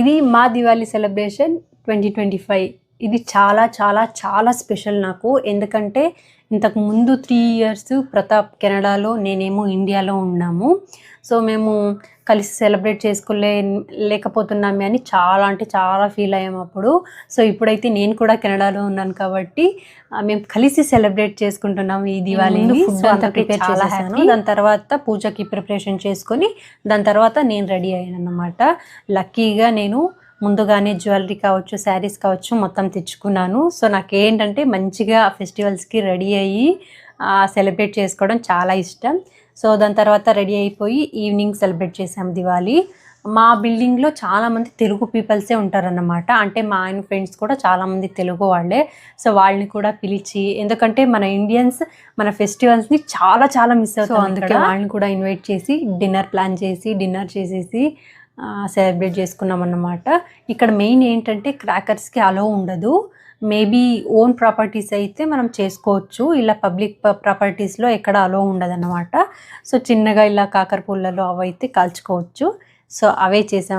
ఇది మా దివాళీ సెలబ్రేషన్ 2025. ఇది చాలా చాలా చాలా స్పెషల్ నాకు. ఎందుకంటే ఇంతకు ముందు 3 ఇయర్స్ ప్రతాప్ కెనడాలో, నేనేమో ఇండియాలో ఉన్నాము. సో మేము కలిసి సెలబ్రేట్ లేకపోతున్నామే అని చాలా అంటే చాలా ఫీల్ అయ్యాము అప్పుడు. సో ఇప్పుడైతే నేను కూడా కెనడాలో ఉన్నాను కాబట్టి మేము కలిసి సెలబ్రేట్ చేసుకుంటున్నాము ఈ దివాళీని. ఫుడ్ అంతా ప్రిపేర్ చేసేసాను. దాని తర్వాత పూజకి ప్రిపరేషన్ చేసుకొని దాని తర్వాత నేను రెడీ అయ్యాను అన్నమాట. లక్కీగా నేను ముందుగానే జ్యువెలరీ కావచ్చు, శారీస్ కావచ్చు మొత్తం తెచ్చుకున్నాను. సో నాకేంటంటే మంచిగా ఫెస్టివల్స్కి రెడీ అయ్యి సెలబ్రేట్ చేసుకోవడం చాలా ఇష్టం. సో దాని తర్వాత రెడీ అయిపోయి ఈవినింగ్ సెలబ్రేట్ చేసాం దివాళీ. మా బిల్డింగ్లో చాలామంది తెలుగు పీపుల్సే ఉంటారన్నమాట. అంటే మా ఆయన ఫ్రెండ్స్ కూడా చాలామంది తెలుగు వాళ్ళే. సో వాళ్ళని కూడా పిలిచి, ఎందుకంటే మన ఇండియన్స్ మన ఫెస్టివల్స్ని చాలా చాలా మిస్ అవుతాం. అందుకే వాళ్ళని కూడా ఇన్వైట్ చేసి డిన్నర్ ప్లాన్ చేసి డిన్నర్ చేసేసి సెలబ్రేట్ చేసుకున్నాం అన్నమాట. ఇక్కడ మెయిన్ ఏంటంటే క్రాకర్స్కి అలో ఉండదు. మేబీ ఓన్ ప్రాపర్టీస్ అయితే మనం చేసుకోవచ్చు, ఇలా పబ్లిక్ ప్రాపర్టీస్లో ఎక్కడ అలో ఉండదన్నమాట. సో చిన్నగా ఇలా కాకర పుల్లలు అవైతే కాల్చుకోవచ్చు. సో అవే చేసాం.